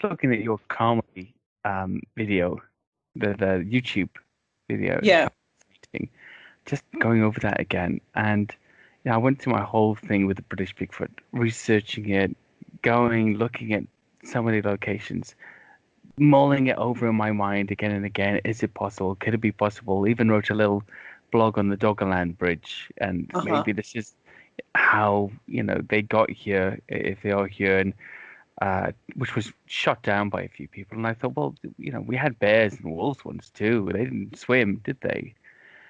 looking at your comedy video, the YouTube video, Yeah. just going over that again, and yeah, I went through my whole thing with the British Bigfoot, researching it, looking at so many locations, mulling it over in my mind again and again. Is it possible? Could it be possible? Even wrote a little blog on the Doggerland Bridge, and Uh-huh. maybe this is how they got here, if they are here, and which was shot down by a few people. And I thought, well, we had bears and wolves once too. They didn't swim, did they?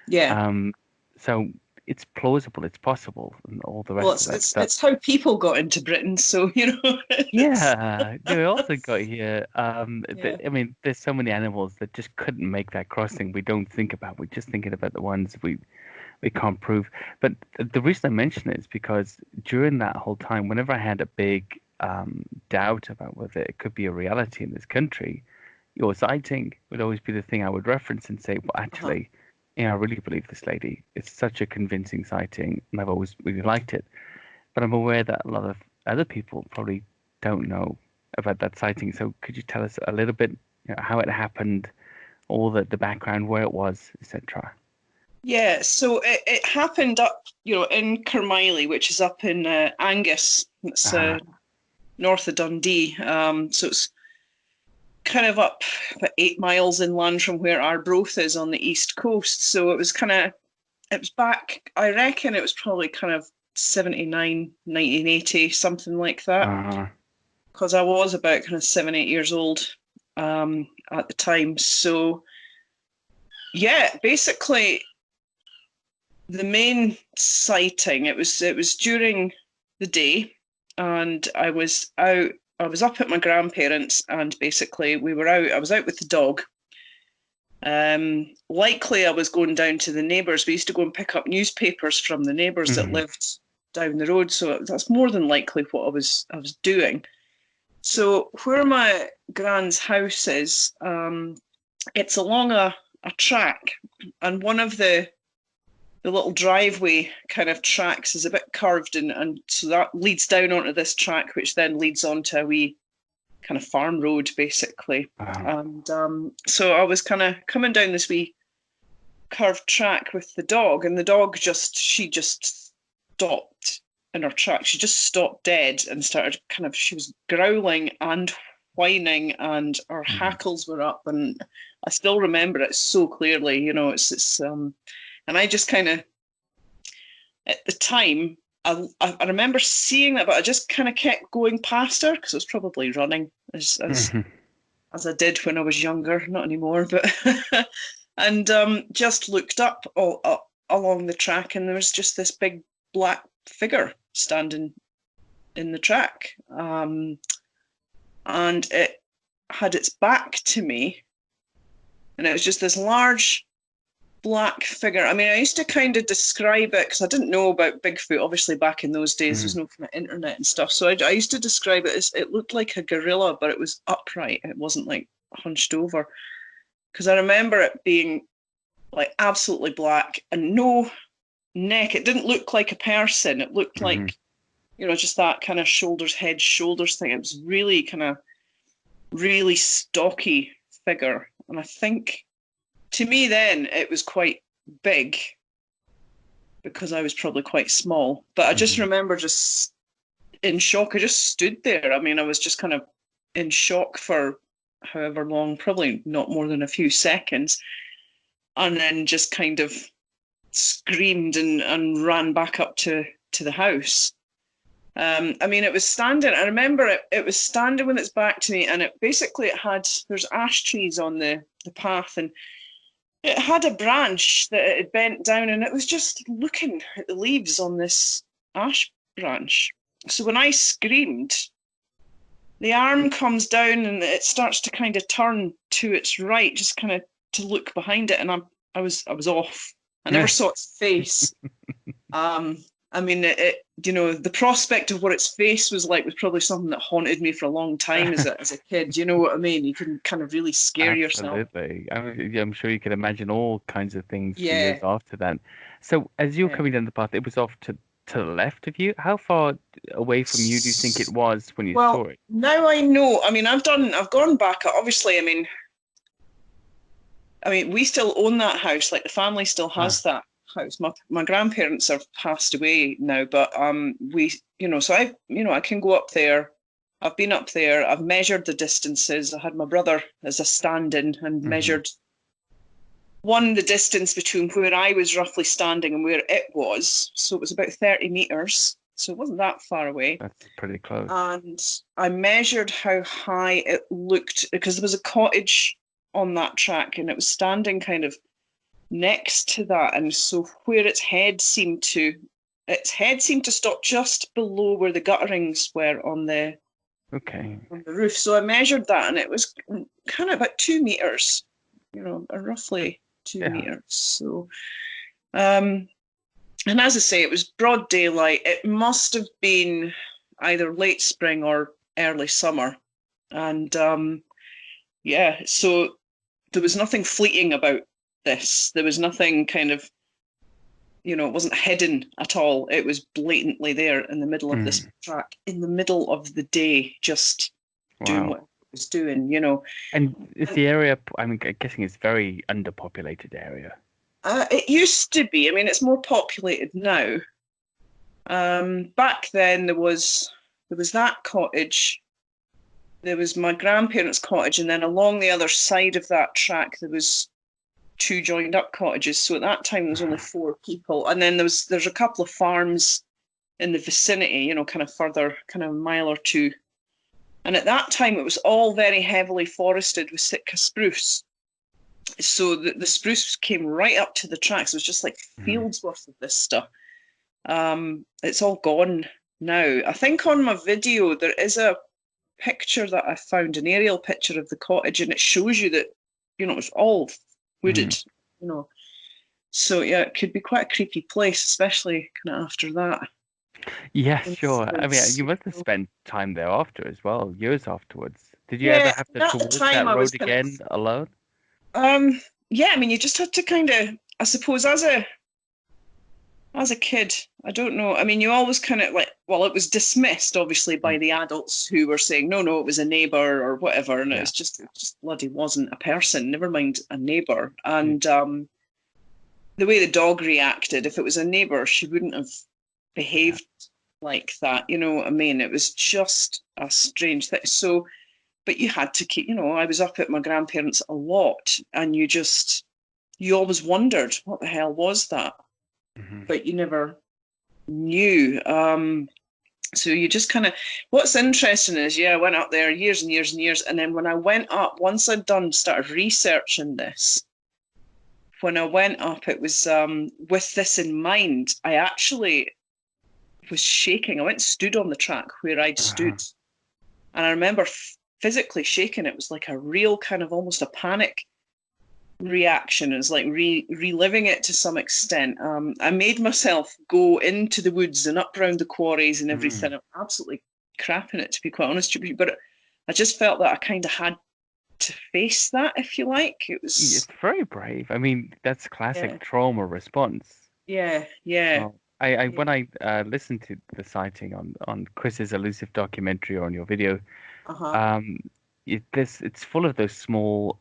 Yeah. Um, so it's plausible, it's possible, and all the Well, rest of it's that it's stuff. it's how people got into Britain, so it's Yeah, they also got here. yeah. I mean, there's so many animals that just couldn't make that crossing. We don't think about. We're just thinking about the ones we can't prove. But the reason I mention it is because during that whole time, whenever I had a big doubt about whether it could be a reality in this country, your sighting would always be the thing I would reference and say, well, Uh-huh. actually, I really believe this lady. It's such a convincing sighting, and I've always really liked it. But I'm aware that a lot of other people probably don't know about that sighting. So could you tell us a little bit, how it happened, all the background, where it was, etc.? Yeah, so it happened up, in Carmiley, which is up in Angus. It's Ah, north of Dundee. So it's kind of up about 8 miles inland from where Arbroath is on the east coast. So it was back, I reckon it was probably kind of 79, 1980, something like that. ah, Because I was about kind of 7, 8 years old at the time. So yeah, basically the main sighting, it was during the day, and I was up at my grandparents', and basically I was out with the dog. Likely I was going down to the neighbours. We used to go and pick up newspapers from the neighbours that mhm, lived down the road, so that's more than likely what I was doing. So where my grand's house is, it's along a track, and one of the little driveway kind of tracks is a bit curved, and so that leads down onto this track, which then leads onto a wee kind of farm road, basically. ah, And so I was kind of coming down this wee curved track with the dog, and the dog she just stopped in her track. She just stopped dead and started she was growling and whining, and her mhm, hackles were up, and I still remember it so clearly. And I just kind of at the time, I remember seeing that, but I just kind of kept going past her because I was probably running mhm, as I did when I was younger, not anymore, but and just looked up along the track, and there was just this big black figure standing in the track, and it had its back to me, and it was just this large black figure. I mean, I used to kind of describe it because I didn't know about Bigfoot. Obviously, back in those days, there's mhm, no kind of internet and stuff. So I used to describe it as it looked like a gorilla, but it was upright. It wasn't like hunched over. Because I remember it being like absolutely black and no neck. It didn't look like a person. It looked mhm, like, just that kind of head, shoulders thing. It was really kind of really stocky figure. And I think to me then it was quite big because I was probably quite small. But I just mhm. remember just in shock. I just stood there. I mean, I was just kind of in shock for however long, probably not more than a few seconds, and then just kind of screamed and ran back up to the house. I mean, it was standing. I remember it was standing with its back to me, and there's ash trees on the path, and it had a branch that it had bent down, and it was just looking at the leaves on this ash branch. So when I screamed, the arm comes down and it starts to kind of turn to its right, just kind of to look behind it, and I was off. I never saw its face. Um, I mean, the prospect of what its face was like was probably something that haunted me for a long time as a kid. You know what I mean? You can kind of really scare yourself. Absolutely. I mean, yeah, I'm sure you can imagine all kinds of things for years Yeah, after that. So, as you were yeah. coming down the path, it was off to to the left of you? How far away from you do you think it was when you saw Well, it? now I know. I mean, I've gone back. Obviously, I mean, we still own that house. Like the family still Ah, has that house. My grandparents have passed away now, but we, so I can go up there. I've been up there. I've measured the distances. I had my brother as a stand-in and hmm. measured the distance between where I was roughly standing and where it was. So it was about 30 meters. So it wasn't that far away. That's pretty close. And I measured how high it looked because there was a cottage on that track and it was standing kind of next to that. And so where its head seemed to stop just below where the gutterings were Okay. on the roof. So I measured that and it was kind of about 2 meters, roughly two Yeah. meters. So, and as I say, it was broad daylight. It must have been either late spring or early summer. And yeah, so there was nothing fleeting about this. There was nothing kind of, it wasn't hidden at all. It was blatantly there in the middle of this Mm. track, in the middle of the day, just doing what Wow. it was doing, And is And the area, I'm guessing it's very underpopulated area. it used to be. I mean, it's more populated now. Back then, there was that cottage. There was my grandparents' cottage, and then along the other side of that track, there was two joined up cottages. So at that time, there was only 4 people, and then there's a couple of farms in the vicinity, kind of further, kind of a mile or two. And at that time, it was all very heavily forested with Sitka spruce. So the spruce came right up to the tracks. It was just like Mhm. fields worth of this stuff. It's all gone now. I think on my video there is a picture that I found, an aerial picture of the cottage, and it shows you that, it's all wooded, Mm. you know. So yeah, it could be quite a creepy place, especially kind of after that Yeah, sure. I mean, incident. you must have spent time there after as well, years afterwards. Did you ever Yeah, have to at the walk time that I was road kind of, again alone? yeah, I mean, you just had to kind of, I suppose, as a kid, I don't know. I mean, you always kind of like, well, it was dismissed obviously by Mm. the adults who were saying, no, no, it was a neighbor or whatever, and Yeah. it just bloody wasn't a person. Never mind a neighbor. Yeah. And the way the dog reacted, if it was a neighbor, she wouldn't have Yeah. behaved like that. You know what I mean? It was just a strange thing. So, but you had to keep. I was up at my grandparents a lot, and you always wondered what the hell was that, Hmm. but you never knew. So you just kind of, what's interesting is, yeah, I went up there years and years and years. And then when I went up, once I'd started researching this, when I went up, it was with this in mind. I actually was shaking. I went and stood on the track where I'd Uh-huh. stood. And I remember physically shaking. It was like a real kind of almost a panic reaction. It was like reliving it to some extent. I made myself go into the woods and up round the quarries and everything. Mm. I'm absolutely crapping it, to be quite honest with you. But I just felt that I kind of had to face that, if you like. It It's was, very brave. I mean, that's yeah, classic trauma response. yeah, yeah, Well, I yeah. when I listened to the sighting on Chris's elusive documentary or on your video, Uh-huh. um, it's full of those small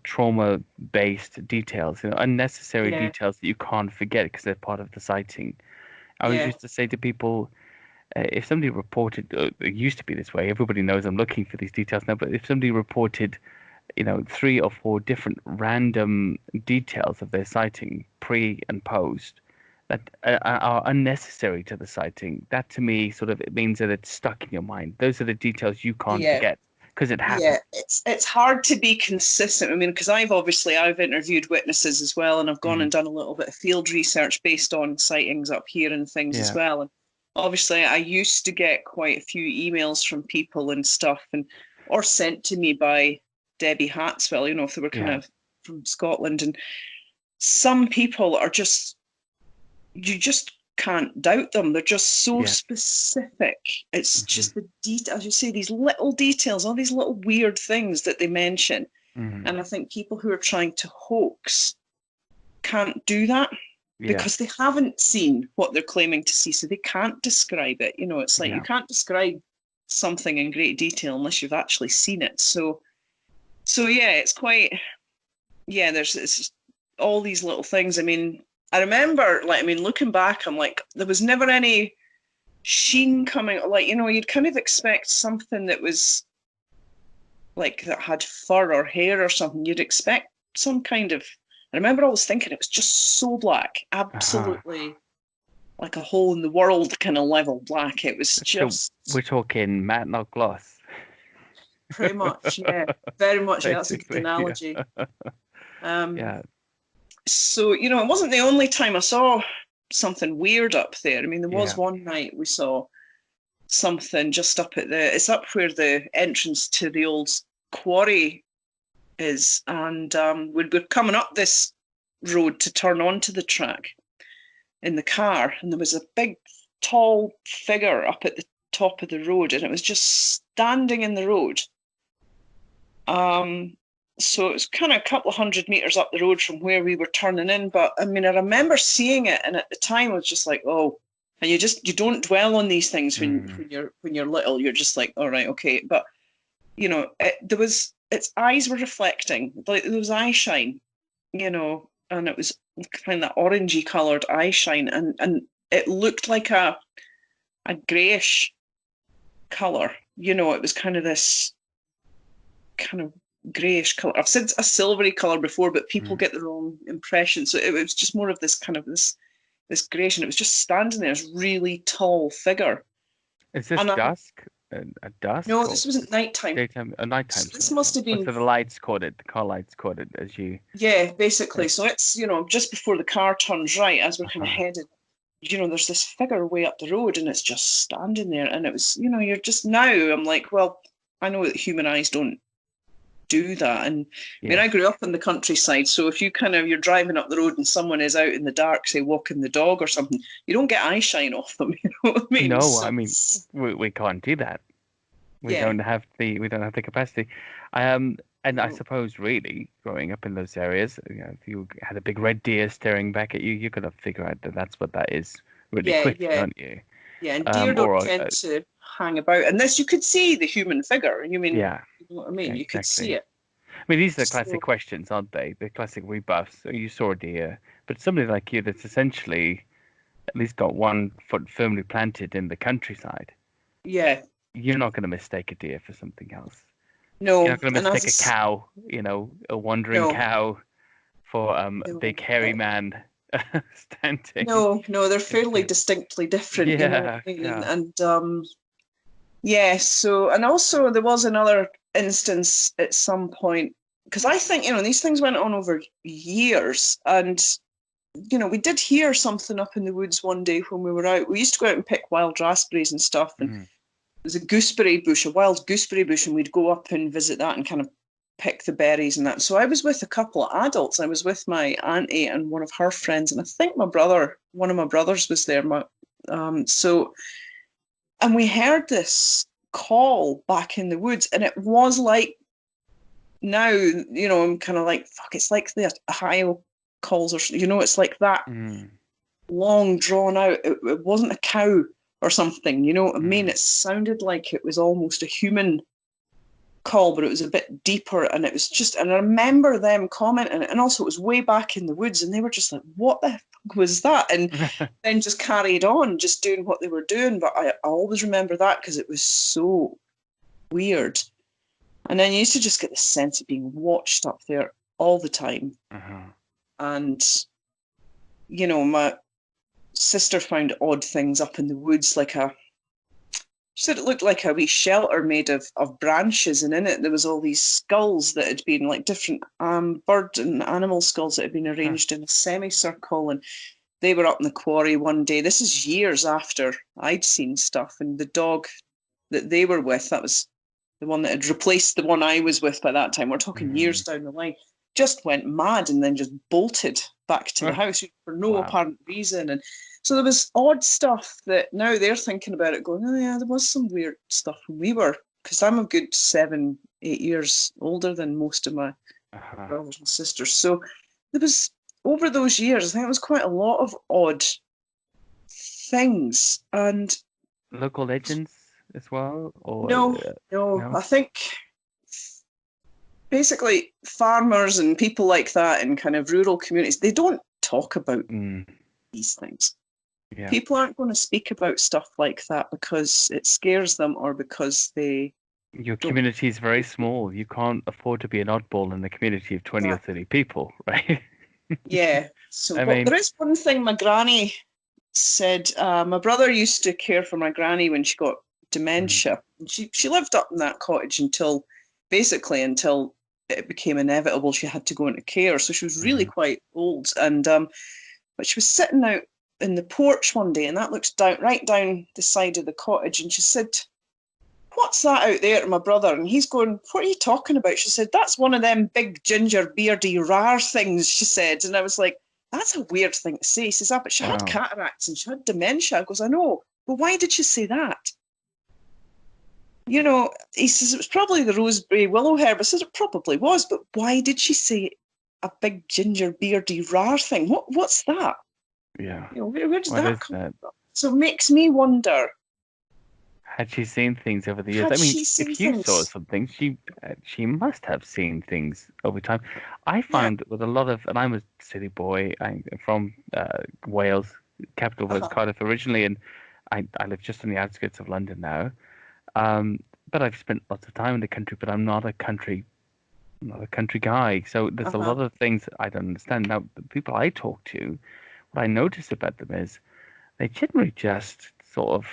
trauma-based details, unnecessary Yeah, details that you can't forget because they're part of the sighting. I always yeah, used to say to people, if somebody reported, it used to be this way. Everybody knows I'm looking for these details now, but if somebody reported, 3 or 4 different random details of their sighting, pre and post, that are unnecessary to the sighting, that to me sort of it means that it's stuck in your mind. Those are the details you can't yeah. forget because it Yeah, happened. it's hard to be consistent. I mean, because I've interviewed witnesses as well, and I've gone Mm. and done a little bit of field research based on sightings up here and things as Yeah. well. And obviously, I used to get quite a few emails from people and stuff, and or sent to me by Debbie Hatswell. If they were kind Yeah. of from Scotland, and some people are just you just can't doubt them. They're just so Yeah. specific. It's Hmm. just the detail, as you say, these little details, all these little weird things that they mention. Hmm. And I think people who are trying to hoax can't do that. Yeah. because they haven't seen what they're claiming to see, so they can't describe it. You know, it's like you Yeah. can't describe something in great detail unless you've actually seen it. So yeah, it's quite, yeah, there's it's all these little things. I mean, I remember, like, I mean, looking back, I'm like, there was never any sheen coming, like, you know, you'd kind of expect something that was like that had fur or hair or something. You'd expect some kind of, I remember always thinking it was just so black, Uh-huh. absolutely like a hole in the world kind of level black. It was So just we're talking matte, not gloss. pretty much, yeah, very much. Yeah, that's a good Basically, yeah. analogy. Um, Yeah. so, you know, it wasn't the only time I saw something weird up there. I mean, there was Yeah. one night we saw something just up at it's up where the entrance to the old quarry is. And we're coming up this road to turn onto the track in the car. And there was a big, tall figure up at the top of the road. And it was just standing in the road. So it was kind of a couple of 100 meters up the road from where we were turning in. But I mean, I remember seeing it, and at the time I was just like, oh. And you don't dwell on these things Mm. when you're little. You're just like, all right, okay. But you know, its eyes were reflecting, like there was eye shine, you know, and it was kind of that orangey coloured eye shine, and it looked like a greyish colour. You know, it was kind of this kind of greyish colour. I've said a silvery colour before, but people Mm. get the wrong impression. So it was just more of this kind of this greyish, and it was just standing there, this really tall figure. Is this And dusk? A no, dusk or this wasn't nighttime. daytime? A So nighttime this sort of must thing. have Oh, been, so the lights caught it. The car lights caught it as you. yeah, basically. Uh, So it's, you know, just before the car turns right, as we're kind of uh-huh. headed, you know, there's this figure way up the road and it's just standing there. And it was, you know, you're just now, I'm like, well, I know that human eyes don't do that. And I mean, Yeah. I grew up in the countryside. So if you kind of, you're driving up the road and someone is out in the dark, say walking the dog or something, you don't get eye shine off them. You know what I mean? No, So I mean we can't do that. yeah. We don't have the capacity. And I suppose really growing up in those areas, you know, if you had a big red deer staring back at you, you're gonna figure out that that's what that is really Yeah, quickly, yeah. aren't you? Yeah, and deer don't Or tend to hang about unless you could see the human figure. You mean, yeah, you know what I mean? You could see exactly. it. I mean, these are the classic So questions, aren't they? The classic rebuffs. So you saw a deer, but somebody like you that's essentially at least got one foot firmly planted in the countryside, yeah, you're not going to mistake a deer for something else. You're not no, going to and mistake a cow, a wandering no, cow for a no, big hairy man standing. no, they're It's fairly distinctly different. You know what yeah, I mean? yeah. And yeah. So and also there was another instance at some point because I think you know these things went on over years, and you know we did hear something up in the woods one day when we were out. We used to go out and pick wild raspberries and stuff, and Mm, there's a gooseberry bush, a wild gooseberry bush, and we'd go up and visit that and kind of pick the berries and that. So I was with a couple of adults. I was with my auntie and one of her friends, and I think one of my brothers was there. So, and we heard this call back in the woods, and it was like now, you know, I'm kind of like, fuck, it's like the Ohio calls, or you know, it's like that mm, long drawn out. It wasn't a cow or something, you know what I mean? mm, It sounded like it was almost a human call, but it was a bit deeper. And it was just, and I remember them commenting, and also it was way back in the woods, and they were just like, what the fuck was that? And then just carried on, just doing what they were doing. But I always remember that because it was so weird. And then you used to just get the sense of being watched up there all the time. uh-huh. And, you know, my sister found odd things up in the woods, like she said it looked like a wee shelter made of branches, and in it there was all these skulls that had been like different bird and animal skulls that had been Huh. arranged in a semicircle. And they were up in the quarry one day. This is years after I'd seen stuff, and the dog that they were with, that was the one that had replaced the one I was with by that time. We're talking Mm. years down the line. Just went mad and then just bolted back to the Huh. house for no Wow. apparent reason. And so there was odd stuff that now they're thinking about it, going, oh yeah, there was some weird stuff when we were, because I'm a good 7, 8 years older than most of my Uh-huh. brothers and sisters. So there was over those years, I think there was quite a lot of odd things. And Local legends as well, or no, no, no? I think basically farmers and people like that in kind of rural communities, they don't talk about Mm, these things. yeah. People aren't going to speak about stuff like that because it scares them or because they Your don't. community is very small. You can't afford to be an oddball in a community of 20 or Exactly. 30 people, right? Yeah. So, I but mean, there is one thing my granny said. My brother used to care for my granny when she got mm, dementia. And she lived up in that cottage until it became inevitable she had to go into care. So she was really mhm. quite old. And but she was sitting out in the porch one day, and that looks down right down the side of the cottage. And she said, "What's that out there?" to my brother. And he's going, "What are you talking about?" She said, "That's one of them big ginger beardy rare things," she said. And I was like, "That's a weird thing to say." He says, "Ah, but she had Wow. cataracts and she had dementia." I goes, "I know, but why did she say that?" He says it was probably the roseberry willow herb. I says it probably was, but why did she say a big ginger beardy rare thing? What's that? Yeah. Where did What that is come that? from? So it makes me wonder, Had she seen things over the years? I had mean, she seen if you saw things? something, she must have seen things over time. I Yeah. found with a lot of, and I'm a city boy. I'm from Wales, capital was Uh-huh. Cardiff originally, and I live just on the outskirts of London now. Um, but I've spent lots of time in the country, but I'm not a country guy. So there's a Uh-huh. lot of things I don't understand. Now, the people I talk to, what I notice about them is they generally just sort of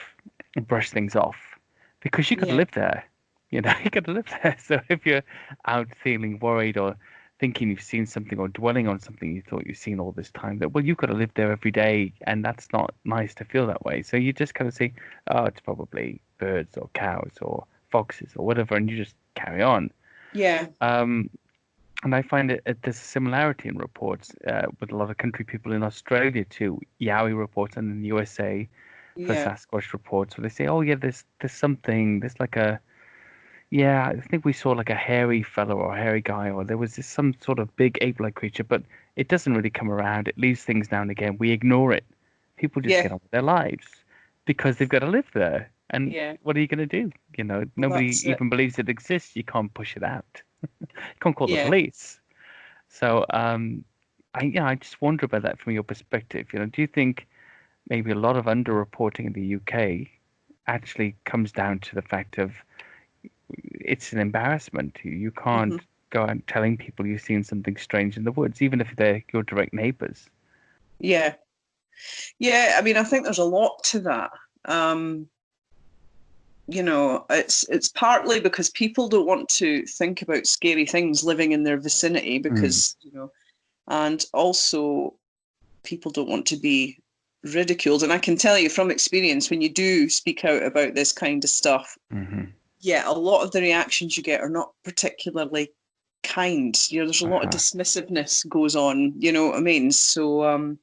brush things off because you could Yeah. live there. You know, you could live there. So if you're out feeling worried or thinking you've seen something or dwelling on something you thought you've seen all this time, that well, you could have lived there every day, and that's not nice to feel that way. So you just kind of say, oh, it's probably birds or cows or foxes or whatever, and you just carry on. Yeah. Um, and I find there's a similarity in reports with a lot of country people in Australia too. Yowie reports and in the USA for Yeah. Sasquatch reports where they say, oh yeah, there's something, there's like a yeah, I think we saw like a hairy fellow or a hairy guy, or there was this, some sort of big ape-like creature, but it doesn't really come around. It leaves things now and again. We ignore it. People just Yeah. get on with their lives because they've got to live there. And Yeah. what are you going to do? You know, Well, nobody that's it. even believes it exists. You can't push it out. You can't call the Yeah. police. So, I just wonder about that from your perspective. You know, do you think maybe a lot of underreporting in the UK actually comes down to the fact of it's an embarrassment to you. You Hmm. can't go out telling people you've seen something strange in the woods, even if they're your direct neighbors. Yeah. Yeah. I mean, I think there's a lot to that. Um, it's partly because people don't want to think about scary things living in their vicinity Mm, and also people don't want to be ridiculed. And I can tell you from experience, when you do speak out about this kind of stuff, hmm yeah, a lot of the reactions you get are not particularly kind. There's a lot of uh-huh. dismissiveness goes on, you know what I mean? So,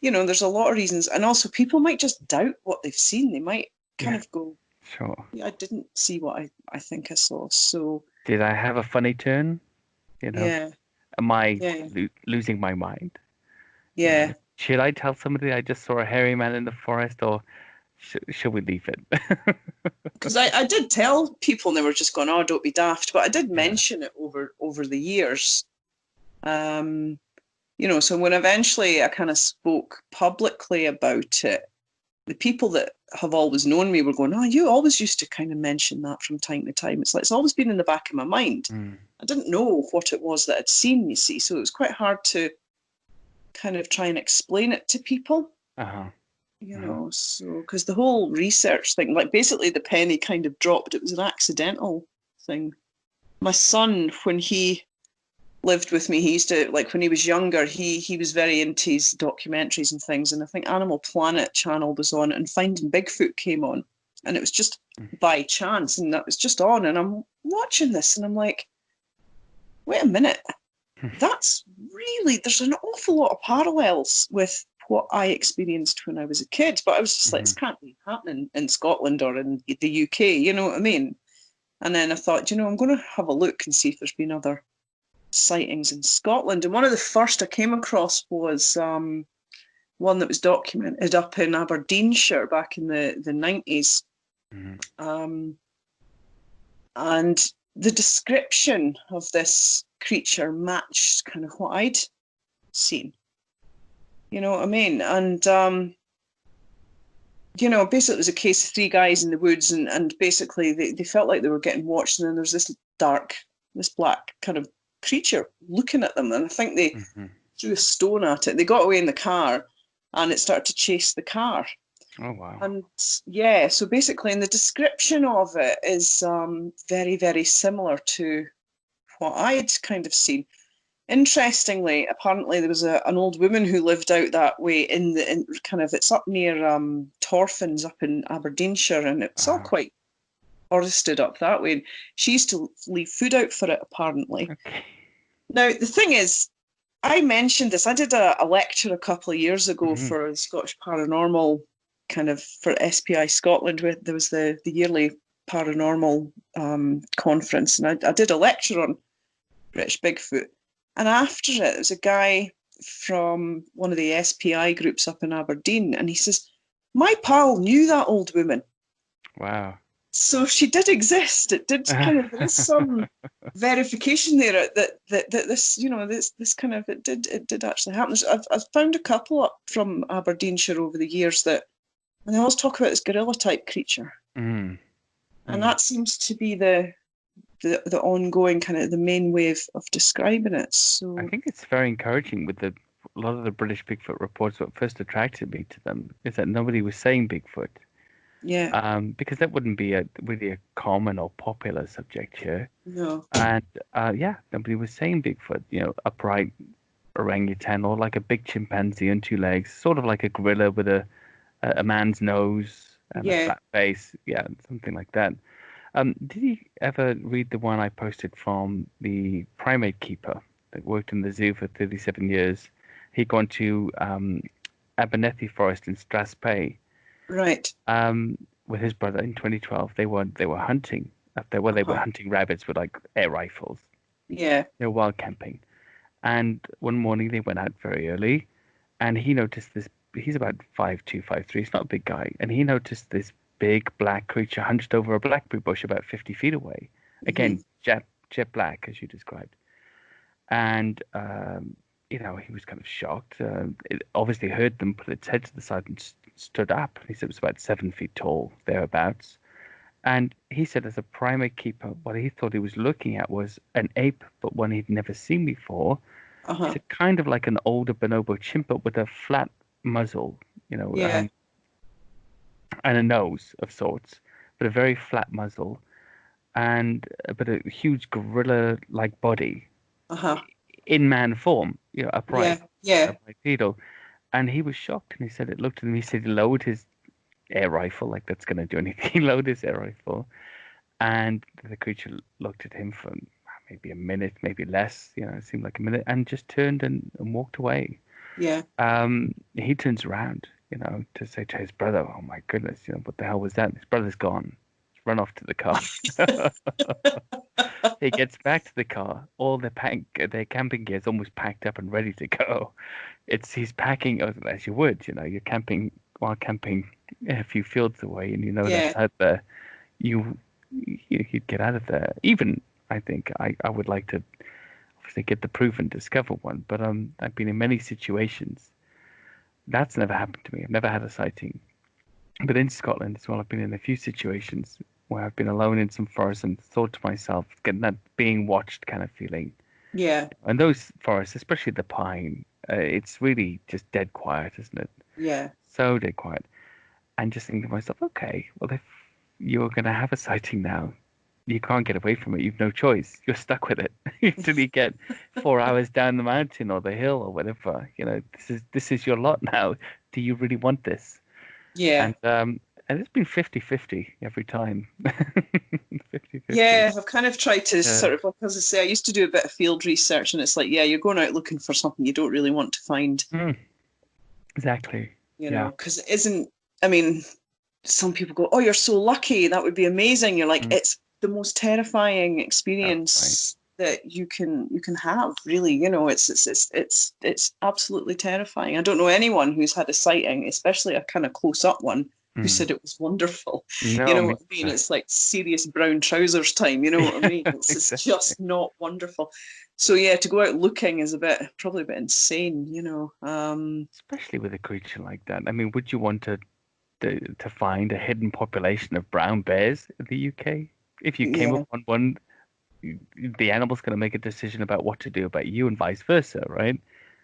there's a lot of reasons. And also people might just doubt what they've seen. They might kind Yeah, of go, sure. yeah, I didn't see what I think I saw. So, Did I have a funny turn? You know, yeah, am I yeah, losing my mind? You yeah. know, should I tell somebody I just saw a hairy man in the forest, or should we leave it? Because I did tell people and they were just going, oh, don't be daft. But I did Yeah. mention it over the years. Um, so when eventually I kind of spoke publicly about it, the people that have always known me were going, oh, you always used to kind of mention that from time to time. It's like it's always been in the back of my mind. Mm. I didn't know what it was that I'd seen, you see. So it was quite hard to kind of try and explain it to people, Uh-huh. Uh-huh. so because the whole research thing, like basically the penny kind of dropped. It was an accidental thing. My son, when he lived with me, he used to, like, when he was younger, he was very into his documentaries and things, and I think Animal Planet channel was on and Finding Bigfoot came on, and it was just by chance, and that was just on, and I'm watching this and I'm like, wait a minute, that's really, there's an awful lot of parallels with what I experienced when I was a kid, but I was just like, this Mhm. can't be happening in Scotland or in the UK, you know what I mean? And then I thought, I'm going to have a look and see if there's been other sightings in Scotland. And one of the first I came across was one that was documented up in Aberdeenshire back in the 90s. Mm-hmm. And the description of this creature matched kind of what I'd seen. You know what I mean? And, you know, basically it was a case of three guys in the woods, and basically they felt like they were getting watched, and then there's this black kind of creature looking at them. And I think they Mm-hmm. threw a stone at it. They got away in the car, and it started to chase the car. Oh, wow. And yeah, so basically, in the description of it is very, very similar to what I'd kind of seen. Interestingly, apparently there was an old woman who lived out that way in kind of, it's up near Torfins up in Aberdeenshire, and it's all quite forested up that way. And she used to leave food out for it, apparently. Okay. Now, the thing is, I mentioned this. I did a lecture a couple of years ago for the Scottish Paranormal, kind of for SPI Scotland, where there was the yearly paranormal conference, and I did a lecture on British Bigfoot. And after it, there was a guy from one of the SPI groups up in Aberdeen, and he says, my pal knew that old woman. Wow. So she did exist. It did kind of, there is some verification there that this, you know, this kind of, it did actually happen. I've found a couple up from Aberdeenshire over the years that, and they always talk about this gorilla type creature. And that seems to be the ongoing kind of the main way of describing it. So I think it's very encouraging with a lot of the British Bigfoot reports. What first attracted me to them is that nobody was saying Bigfoot. Yeah. Because that wouldn't be really a common or popular subject here. No. And yeah, nobody was saying Bigfoot. You know, upright orangutan or like a big chimpanzee on two legs, sort of like a gorilla with a man's nose and a flat face. Yeah, something like that. Did you ever read the one I posted from the primate keeper that worked in the zoo for 37 years? He'd gone to Abernethy Forest in Strathspey. Right. With his brother in 2012. They were hunting up there. Well, they were hunting rabbits with like air rifles. Yeah. They were wild camping. And one morning they went out very early, and he noticed this. He's about 5'2", 5'3". He's not a big guy, and he noticed this big black creature hunched over a blackberry bush about 50 feet away. Again, jet black, as you described. And, you know, he was kind of shocked. It obviously heard them put its head to the side and stood up. He said it was about 7 feet tall, thereabouts. And he said as a primate keeper, what he thought he was looking at was an ape, but one he'd never seen before. It's kind of like an older bonobo chimp, but with a flat muzzle, you know, and a nose of sorts, but a very flat muzzle, and but a huge gorilla-like body in man form, you know, upright, bipedal. And he was shocked, and he said it looked at him. He said he lowered his air rifle, like that's going to do anything. He lowered his air rifle, and the creature looked at him for maybe a minute, maybe less. You know, it seemed like a minute, and just turned and walked away. Yeah. He turns around, you know, to say to his brother, "Oh my goodness, you know, what the hell was that?" His brother's gone. He's run off to the car. He gets back to the car. All their camping gear is almost packed up and ready to go. He's packing as you would, you know, you're camping while camping a few fields away, and you know that's out there. You'd get out of there. Even I think I would like to obviously get the proof and discover one, but I've been in many situations. That's never happened to me. I've never had a sighting. But in Scotland as well, I've been in a few situations where I've been alone in some forest and thought to myself, getting that being watched kind of feeling. Yeah. And those forests, especially the pine, it's really just dead quiet, isn't it? Yeah. So dead quiet. And just thinking to myself, okay, well, if you're going to have a sighting now, you can't get away from it. You've no choice. You're stuck with it until you get 4 hours down the mountain or the hill or whatever. You know, this is your lot now. Do you really want this? Yeah. And it's been 50-50 every time. 50-50. Yeah, I've kind of tried to sort of, as I say, I used to do a bit of field research, and it's like, yeah, you're going out looking for something you don't really want to find. Exactly. You know, because it isn't, I mean, some people go, oh, you're so lucky. That would be amazing. You're like, it's the most terrifying experience that you can have, really. It's absolutely terrifying. I don't know anyone who's had a sighting, especially a kind of close up one, who said it was wonderful. No, You know what I mean? It's like serious brown trousers time, you know what I mean? It's exactly. just not wonderful. So yeah, to go out looking is probably a bit insane, Especially with a creature like that. I mean, would you want to find a hidden population of brown bears in the UK? If you came Yeah, upon one, the animal's going to make a decision about what to do about you, and vice versa, right?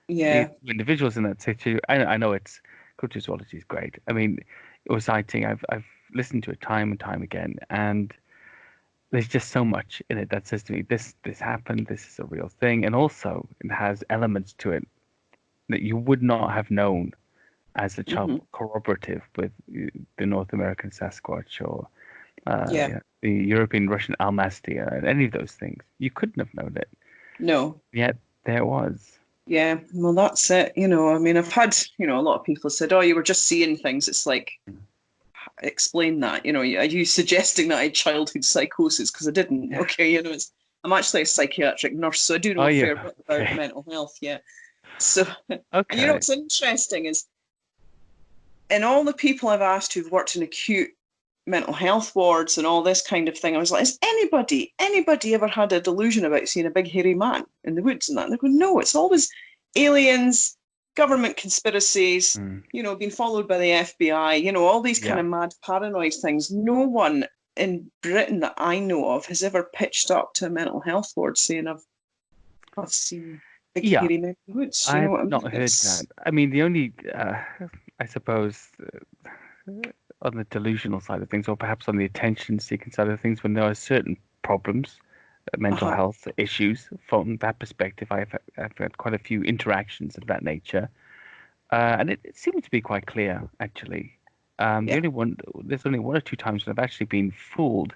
yeah, Individuals in that situation. I know it's cryptozoology is great. I mean, your sighting, I've listened to it time and time again, and there's just so much in it that says to me, this happened, this is a real thing, and also it has elements to it that you would not have known as a child, hmm corroborative with the North American Sasquatch or yeah. the European Russian Almastia and any of those things. You couldn't have known it, No. yet there was. Yeah, well, that's it. I mean, I've had, a lot of people said, "Oh, you were just seeing things." It's like, explain that. Are you suggesting that I had childhood psychosis? Because I didn't. Okay, I'm actually a psychiatric nurse, so I do know Oh, a yeah. fair bit about Okay. mental health. Yeah. So, and Okay. what's interesting is, in all the people I've asked who've worked in acute mental health wards and all this kind of thing, I was like, has anybody ever had a delusion about seeing a big hairy man in the woods and that? And they go, no, it's always aliens, government conspiracies, Mm. being followed by the FBI, all these kind Yeah. of mad paranoid things. No one in Britain that I know of has ever pitched up to a mental health ward saying, I've seen big Yeah. hairy men in the woods. You know I've what I mean? not heard that. I mean, the only, I suppose, on the delusional side of things, or perhaps on the attention-seeking side of things, when there are certain problems, mental Uh-huh. health issues, from that perspective, I've had quite a few interactions of that nature, and it seemed to be quite clear, actually. Yeah. There's only one or two times when I've actually been fooled,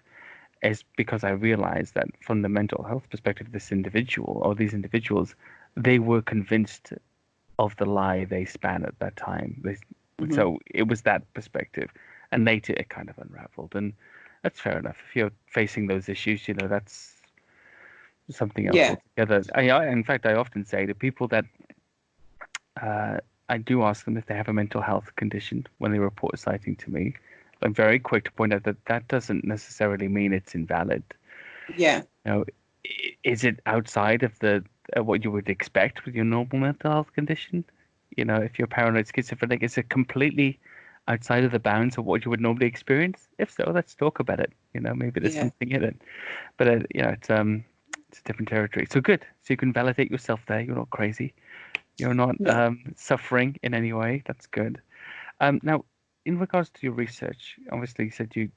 is because I realized that from the mental health perspective, this individual or these individuals, they were convinced of the lie they span at that time. hmm So it was that perspective, and later it kind of unraveled, and that's fair enough. If you're facing those issues, that's something else Yeah. altogether. In fact, I often say to people that uh, I do ask them if they have a mental health condition when they report a sighting to me. I'm very quick to point out that that doesn't necessarily mean it's invalid. Yeah. Is it outside of the what you would expect with your normal mental health condition? If you're paranoid schizophrenic, is it completely outside of the bounds of what you would normally experience? If so, let's talk about it. Maybe there's Yeah. something in it. But it's a different territory. So good. So you can validate yourself there. You're not crazy. You're not No. suffering in any way. That's good. Now, in regards to your research, obviously you said you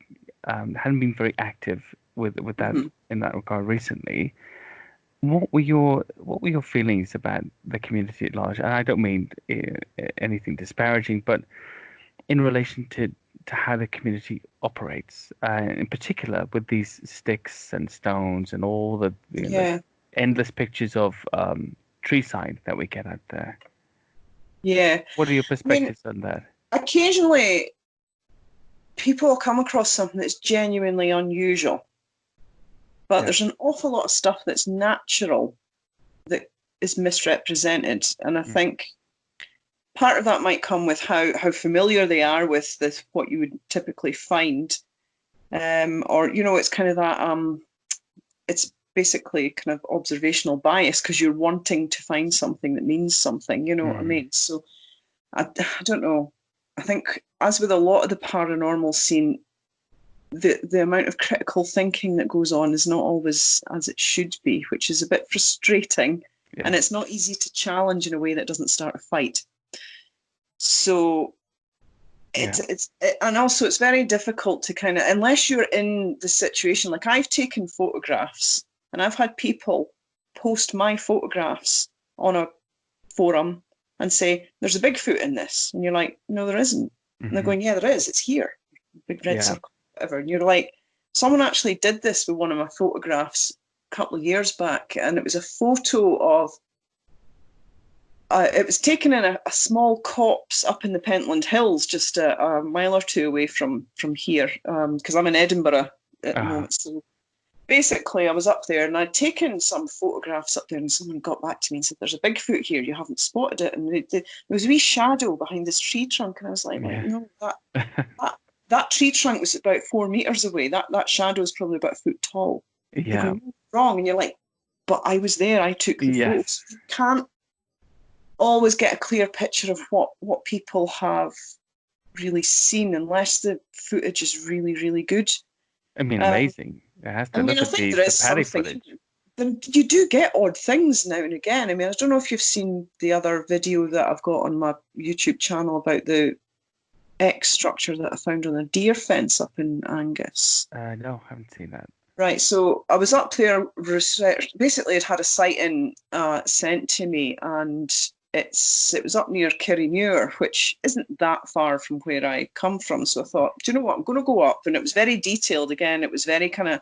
hadn't been very active with that hmm in that regard recently. What were your feelings about the community at large? And I don't mean anything disparaging, but in relation to how the community operates, in particular with these sticks and stones and all the Yeah. endless pictures of tree sign that we get out there. Yeah. What are your I mean, perspectives on that? occasionally people will come across something that's genuinely unusual, but Yeah. there's an awful lot of stuff that's natural that is misrepresented. And I Mm. think part of that might come with how familiar they are with this, what you would typically find. Or, it's kind of that, it's basically kind of observational bias because you're wanting to find something that means something, you know what I Mm. mean? So I don't know. I think, as with a lot of the paranormal scene, the amount of critical thinking that goes on is not always as it should be, which is a bit frustrating. Yeah. And it's not easy to challenge in a way that doesn't start a fight. So Yeah. and also it's very difficult to kind of, unless you're in the situation. Like, I've taken photographs and I've had people post my photographs on a forum and say, there's a Bigfoot in this. And you're like, no, there isn't. And they're Hmm. going, yeah, there is. It's here. Big red Yeah. circle, whatever. And you're like, someone actually did this with one of my photographs a couple of years back. And it was a photo of, it was taken in a small copse up in the Pentland Hills, just a mile or two away from here, because I'm in Edinburgh at the Uh, moment. So basically, I was up there and I'd taken some photographs up there, and someone got back to me and said, "There's a Bigfoot here. You haven't spotted it." And there was a wee shadow behind this tree trunk, and I was like, Yeah. "No, that tree trunk was about 4 meters away. That shadow is probably about a foot tall." They Yeah. go, "No, wrong," and you're like, "But I was there. I took the Yes. photos." You can't always get a clear picture of what people have really seen unless the footage is really, really good. I mean, Um, amazing. It has I to mean, look I at think the there is paddy something. footage. Then you do get odd things now and again. I mean, I don't know if you've seen the other video that I've got on my YouTube channel about the X structure that I found on a deer fence up in Angus. No, I haven't seen that. Right, so I was up there basically I'd had a sighting sent to me, and it was up near Kirriemuir, which isn't that far from where I come from. So I thought, do you know what, I'm going to go up, and it was very detailed again. It was very kind of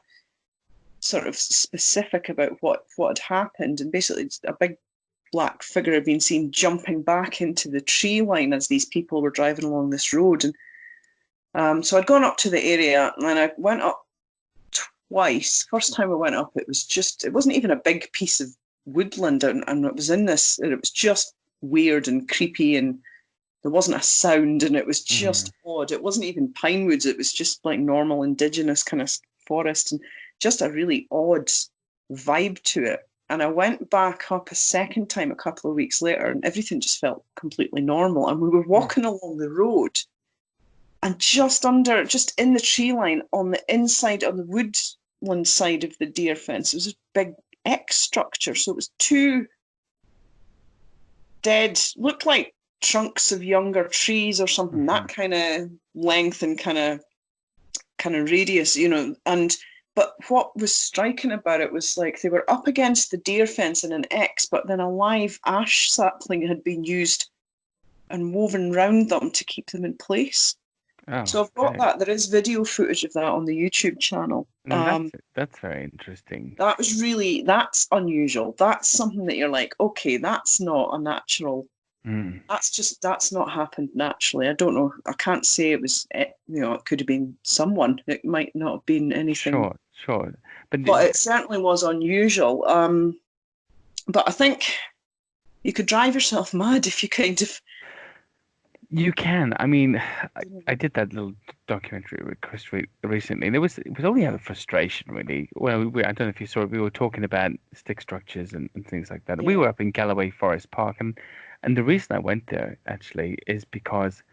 sort of specific about what had happened, and basically a big black figure had been seen jumping back into the tree line as these people were driving along this road. And so I'd gone up to the area, and then I went up twice. First time I went up, it wasn't even a big piece of woodland, and it was in this, and it was just weird and creepy, and there wasn't a sound, and it was just odd. It wasn't even pine woods, it was just like normal indigenous kind of forest, and just a really odd vibe to it. And I went back up a second time a couple of weeks later, and everything just felt completely normal. And we were walking along the road, and just in the tree line on the inside of the woodland side of the deer fence, there was a big X structure. So it was two dead, looked like trunks of younger trees or something, that kind of length and kind of radius, but what was striking about it was like they were up against the deer fence in an X, but then a live ash sapling had been used and woven round them to keep them in place. Oh, So I've got that. There is video footage of that on the YouTube channel. No, that's very interesting. That's unusual. That's something that you're like, okay, that's not a natural. That's not happened naturally. I don't know. I can't say it was, it could have been someone. It might not have been anything. Sure. But it certainly was unusual. But I think you could drive yourself mad if you kind of. You can. I mean, I did that little documentary with Chris recently, and it was only out of frustration, really. Well, I don't know if you saw it. We were talking about stick structures and things like that. Yeah. We were up in Galloway Forest Park, and the reason I went there actually is because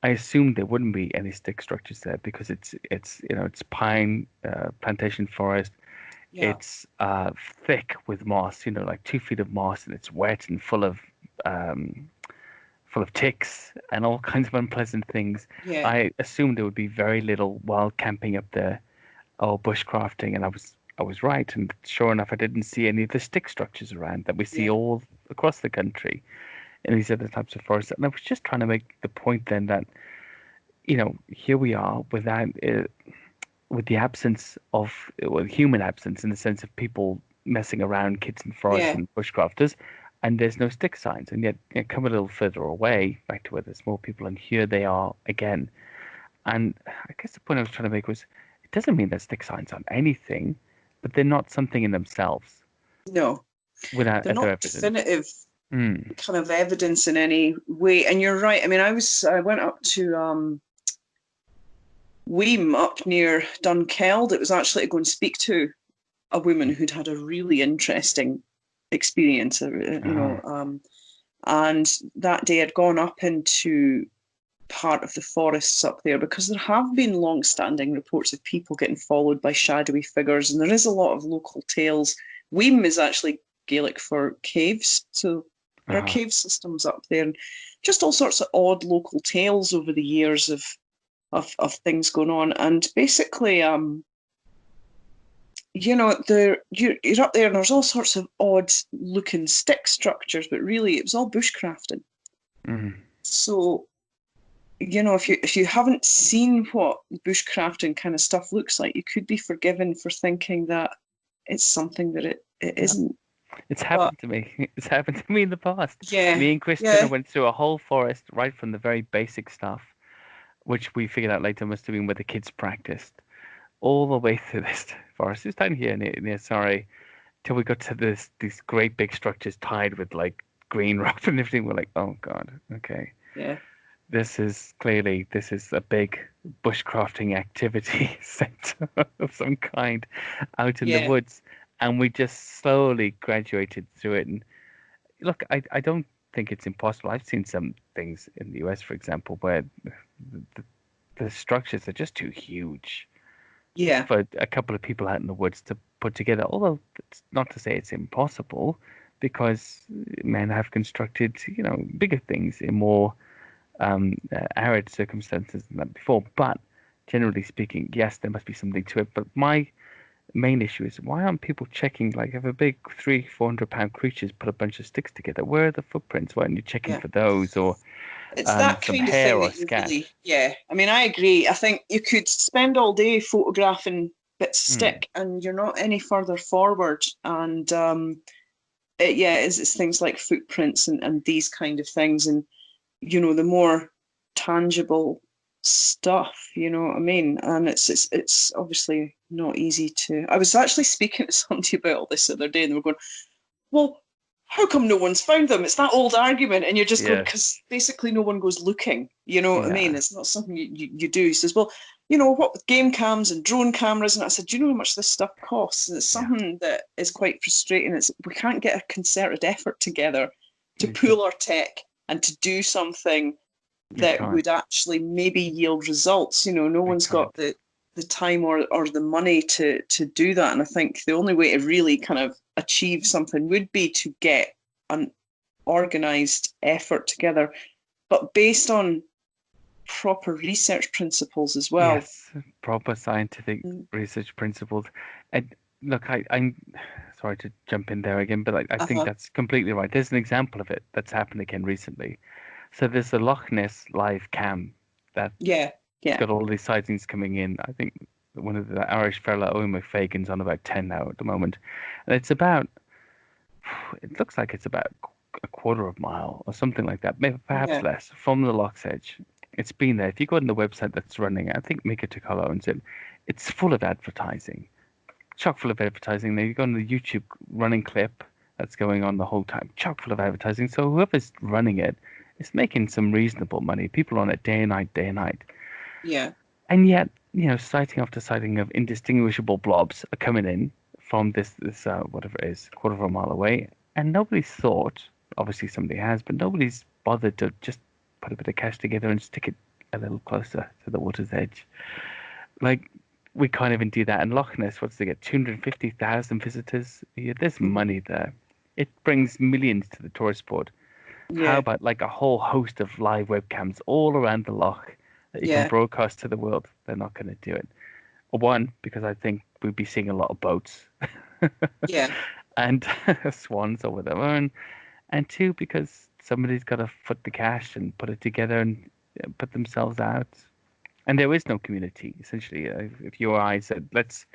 I assumed there wouldn't be any stick structures there because it's pine plantation forest. Yeah. It's thick with moss, like 2 feet of moss, and it's wet and full of ticks and all kinds of unpleasant things. Yeah. I assumed there would be very little wild camping up there or bushcrafting, and I was right. And sure enough, I didn't see any of the stick structures around that we see all across the country in these other types of forests. And I was just trying to make the point then that, here we are without with the absence of human absence in the sense of people messing around, kids in forests and bushcrafters, and there's no stick signs. And yet, come a little further away, back to where there's more people, and here they are again. And I guess the point I was trying to make was, it doesn't mean that stick signs aren't anything, but they're not something in themselves. No, without they're not evidence. definitive kind of evidence in any way. And you're right. I mean, I went up to Weem up near Dunkeld. It was actually to go and speak to a woman who'd had a really interesting experience, and that day I'd gone up into part of the forests up there because there have been long-standing reports of people getting followed by shadowy figures, and there is a lot of local tales. Weem is actually Gaelic for caves, so there are cave systems up there, and just all sorts of odd local tales over the years of things going on. And basically, you're up there and there's all sorts of odd looking stick structures, but really it was all bushcrafting. So, if you haven't seen what bushcrafting kind of stuff looks like, you could be forgiven for thinking that it's something that it isn't. It's happened to me. It's happened to me in the past. Yeah. Me and Christian went through a whole forest right from the very basic stuff, which we figured out later must have been where the kids practiced. all the way through this forest. It's down here near Surrey, till we got to these great big structures tied with like green rope and everything. We're like, oh God, okay. Yeah. This is a big bushcrafting activity center of some kind out in the Yeah. woods. And we just slowly graduated through it. And look, I don't think it's impossible. I've seen some things in the US, for example, where the, the structures are just too huge Yeah. for a couple of people out in the woods to put together. Although it's not to say it's impossible, because men have constructed, bigger things in more arid circumstances than that before. But generally speaking, yes, there must be something to it. But my main issue is, why aren't people checking, like, if a big 300-400 pound creature's put a bunch of sticks together, where are the footprints? Why aren't you checking Yeah. for those, or It's that some kind of hair thing or that you scat? really, yeah. I mean, I agree. I think you could spend all day photographing bits of Hmm, stick and you're not any further forward. And yeah, it's things like footprints and these kind of things. And, the more tangible stuff, you know what I mean? And it's obviously not easy to. I was actually speaking to somebody about all this the other day, and they were going, well, how come no one's found them? It's that old argument. And you're just going, yeah, because basically no one goes looking. You know what I mean? yeah, It's not something you do. He says, well, what with game cams and drone cameras? And I said, do you know how much this stuff costs? And it's yeah. something that is quite frustrating. We can't get a concerted effort together to You just pool our tech and to do something you that can't would actually maybe yield results. No you one's got can't. the time or the money to do that. And I think the only way to really kind of achieve something would be to get an organized effort together, but based on proper research principles as well. Yes, proper scientific Mm. research principles. And look, I'm sorry to jump in there again, but I think Uh-huh. that's completely right. There's an example of it that's happened again recently. So there's a Loch Ness live cam that's Yeah, yeah, got all these sightings coming in. I think one of the Irish fella, Owen McFagan's on about 10 now at the moment. And it looks like it's about a quarter of a mile or something like that, maybe perhaps yeah, less, from the Loch's Edge. It's been there. If you go on the website that's running, I think Mika Takalo owns it, it's full of advertising, chock full of advertising. Then you go on the YouTube running clip that's going on the whole time, chock full of advertising. So whoever's running it is making some reasonable money. People on it day and night, day and night. yeah, And yet, sighting after sighting of indistinguishable blobs are coming in from this whatever it is, quarter of a mile away, and nobody's thought. Obviously, somebody has, but nobody's bothered to just put a bit of cash together and stick it a little closer to the water's edge. Like, we can't even do that in Loch Ness. What's they get? 250,000 visitors a year. There's mhm, money there. It brings millions to the tourist board. How yeah, about like a whole host of live webcams all around the loch that you can yeah, broadcast to the world? They're not going to do it. One, because I think we'd be seeing a lot of boats yeah, and swans or whatever. And two, because somebody's got to foot the cash and put it together and put themselves out. And there is no community, essentially. If you or I said, let's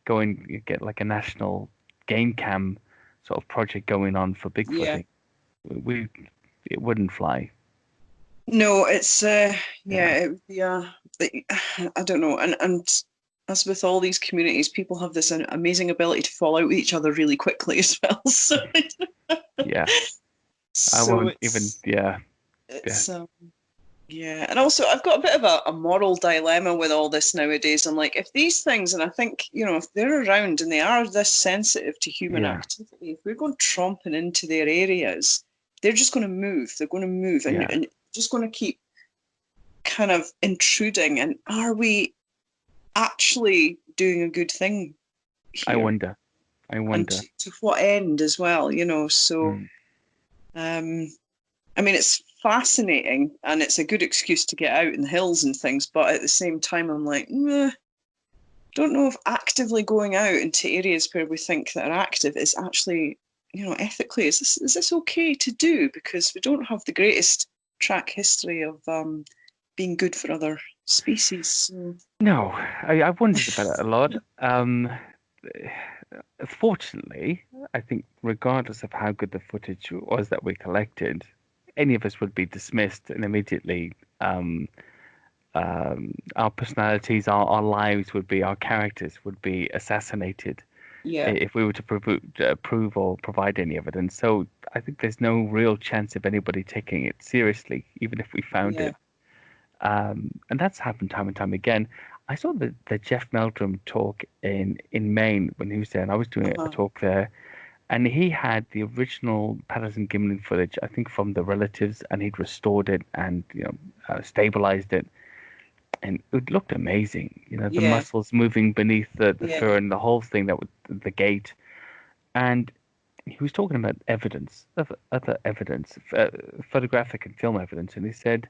go and get like a national game cam sort of project going on for yeah. Bigfooting, we it wouldn't fly. No, it's Yeah. yeah, it would be I don't know, and as with all these communities, people have this amazing ability to fall out with each other really quickly as well. So, Yeah. I so won't even. it's Yeah. Yeah. it's yeah, and also I've got a bit of a moral dilemma with all this nowadays. I'm like, if these things, and I think if they're around and they are this sensitive to human Yeah. activity, if we're going tromping into their areas, they're just going to move. They're going to move, and Yeah. and just going to keep kind of intruding. And are we actually doing a good thing I here? wonder. I And wonder. to what end as well? So, Mm. um, I mean, it's fascinating and it's a good excuse to get out in the hills and things. But at the same time, I'm like, don't know if actively going out into areas where we think that are active is actually, ethically, is this okay to do? Because we don't have the greatest track history of being good for other species. So, No, I've wondered about it a lot. Fortunately, I think regardless of how good the footage was that we collected, any of us would be dismissed and immediately our personalities, our lives would be, our characters would be assassinated Yeah. if we were to prove or provide any evidence. So I think there's no real chance of anybody taking it seriously, even if we found Yeah. it. And that's happened time and time again. I saw the Jeff Meldrum talk in Maine when he was there, and I was doing a Uh-huh. talk there, and he had the original Patterson-Gimlin footage, I think, from the relatives, and he'd restored it and stabilized it, and it looked amazing. The Yeah. muscles moving beneath the Yeah. fur and the whole thing, that was the gait. And he was talking about evidence, other evidence, photographic and film evidence, and he said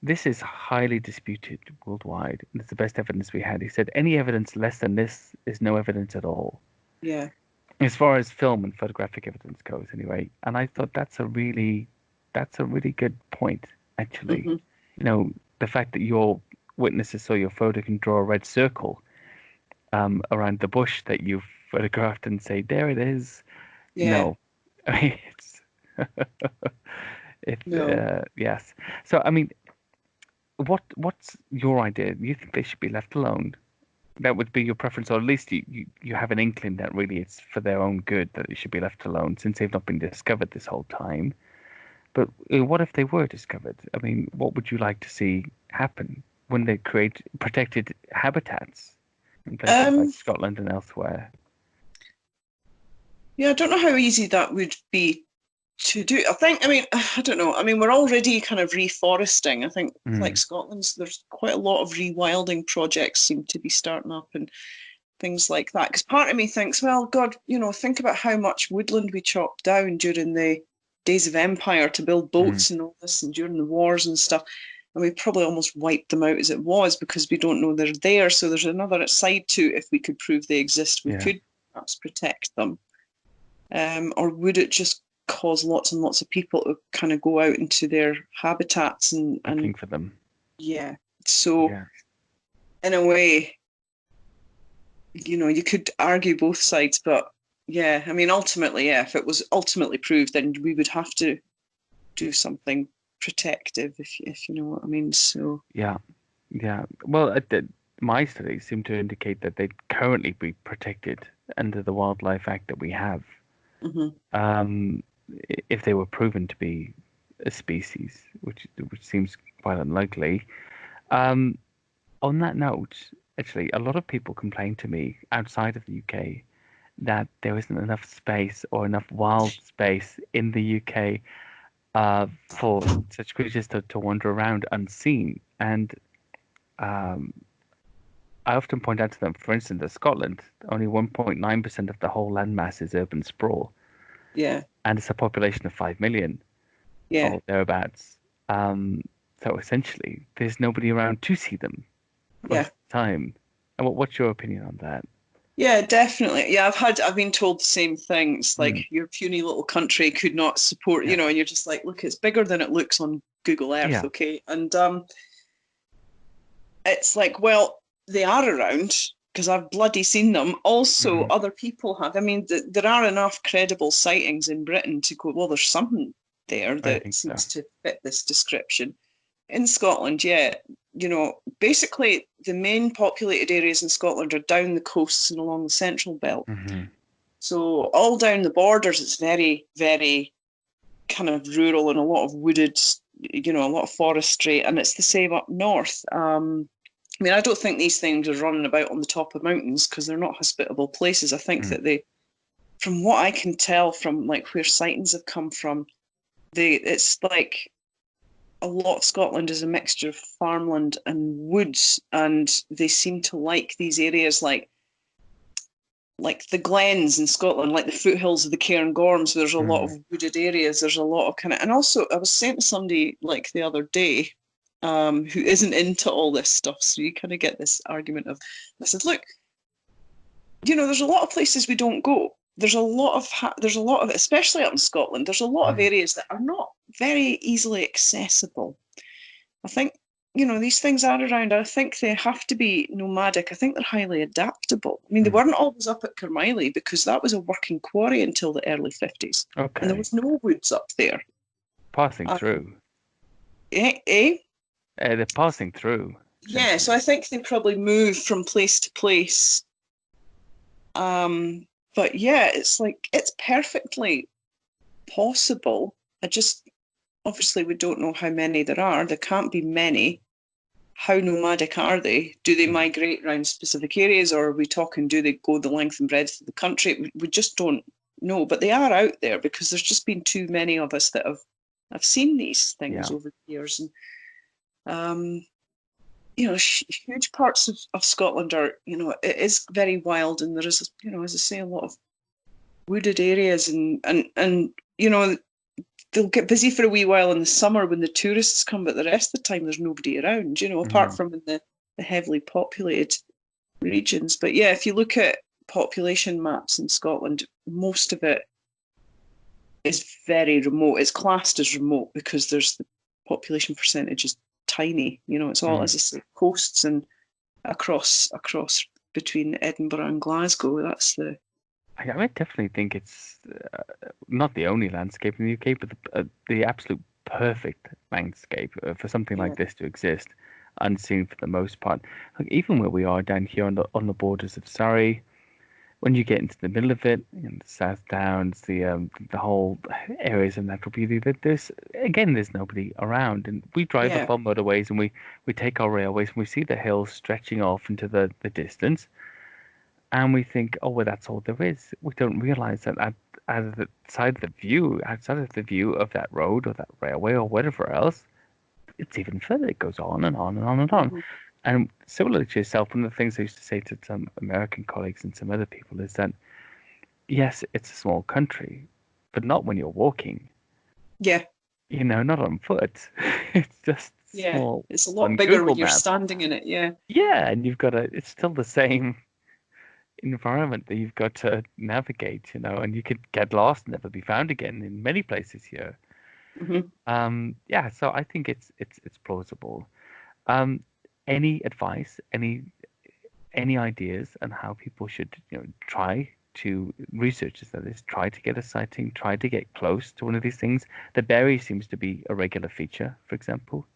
this is highly disputed worldwide. And it's the best evidence we had. He said any evidence less than this is no evidence at all, Yeah. as far as film and photographic evidence goes, anyway. And I thought that's a really good point, actually. Hmm. The fact that your witnesses saw your photo can draw a red circle around the bush that you've photographed and say, there it is. Yeah. No, I mean, No. yes. So, I mean, what's your idea? Do you think they should be left alone? That would be your preference, or at least you have an inkling that really it's for their own good that it should be left alone since they've not been discovered this whole time. But what if they were discovered? I mean, what would you like to see happen when they create protected habitats in places like Um. Scotland and elsewhere? Yeah, I don't know how easy that would be to do. I mean, I don't know. I mean, we're already kind of reforesting. I think, like Mm, Scotland's, there's quite a lot of rewilding projects seem to be starting up and things like that. Because part of me thinks, well, God, think about how much woodland we chopped down during the days of empire to build mm, boats and all this, and during the wars and stuff. And we probably almost wiped them out as it was because we don't know they're there. So there's another side to, if we could prove they exist, we yeah, could perhaps protect them. Or would it just cause lots and lots of people to kind of go out into their habitats and looking for them. yeah. So Yeah, in a way, you could argue both sides, but yeah, I mean, ultimately, yeah, if it was ultimately proved, then we would have to do something protective, if you know what I mean. So yeah, yeah. Well, my studies seem to indicate that they'd currently be protected under the Wildlife Act that we have. mhm. Um, if they were proven to be a species, which seems quite unlikely. Um, on that note, actually, a lot of people complain to me outside of the UK that there isn't enough space or enough wild space in the UK for such creatures to wander around unseen. And um, I often point out to them, for instance, that Scotland, only 1.9% of the whole landmass is urban sprawl, Yeah, and it's a population of 5 million yeah. or thereabouts. Um, so essentially, there's nobody around to see them most Yeah. of the time. And what's your opinion on that? Yeah, definitely. Yeah, I've been told the same thing. It's like Mm, your puny little country could not support, yeah, and you're just like, look, it's bigger than it looks on Google Earth, yeah, okay? And it's like, well, they are around because I've bloody seen them. Also, hmm, other people have. I mean, there are enough credible sightings in Britain to go, well, there's something there I that think so. seems to fit this description. In Scotland, yeah, basically the main populated areas in Scotland are down the coasts and along the central belt. Hmm. So all down the borders, it's very, very kind of rural and a lot of wooded, a lot of forestry, and it's the same up north. I mean, I don't think these things are running about on the top of mountains because they're not hospitable places. I think Mm, that from what I can tell from like where sightings have come from, it's like a lot of Scotland is a mixture of farmland and woods, and they seem to like these areas like the glens in Scotland, like the foothills of the Cairngorms. There's a lot mm, of wooded areas. There's a lot of kind of, and also I was saying to somebody like the other day, who isn't into all this stuff. So you kind of get this argument of, I said, look, there's a lot of places we don't go. There's a lot of, especially up in Scotland. There's a lot of mm, areas that are not very easily accessible. I think, these things are around. I think they have to be nomadic. I think they're highly adaptable. I mean, they mm. weren't always up at Carmiley because that was a working quarry until the early 50s. And there Okay, was no woods up there. passing Um, through. eh? They're passing through. Yeah, so I think they probably move from place to place. But yeah, it's like it's perfectly possible. I just obviously we don't know how many there are. There can't be many. How nomadic are they? Do they migrate around specific areas, or are we talking, do they go the length and breadth of the country? We just don't know. But they are out there because there's just been too many of us that have seen these things over the years. And huge parts of Scotland are, it is very wild, and there is, as I say, a lot of wooded areas, and they'll get busy for a wee while in the summer when the tourists come, but the rest of the time there's nobody around, apart from in the heavily populated regions. But yeah, if you look at population maps in Scotland, most of it is very remote. It's classed as remote because there's the population percentage is tiny. It's all, as I say, coasts and across between Edinburgh and Glasgow. That's the. I definitely think it's not the only landscape in the UK, but the absolute perfect landscape for something like this to exist, unseen for the most part. Like even where we are down here on the borders of Surrey, when you get into the middle of it, the South Downs, the whole areas of natural beauty, there's nobody around, and we drive up on motorways and we take our railways and we see the hills stretching off into the distance. And we think, oh, well, that's all there is. We don't realize that outside of the view of that road or that railway or whatever else, it's even further. It goes on and on and on and on. Mm-hmm. And similar to yourself, one of the things I used to say to some American colleagues and some other people is that, yes, it's a small country, but not when you're walking. Yeah. Not on foot. It's just small. It's a lot bigger Google when you're standing in it. Yeah. Yeah, and it's still the same environment that you've got to navigate, and you could get lost and never be found again in many places here. Mm-hmm. So I think it's plausible. Any advice, any ideas on how people should try to researchers that is try to get a sighting, try to get close to one of these things? The berry seems to be a regular feature, for example.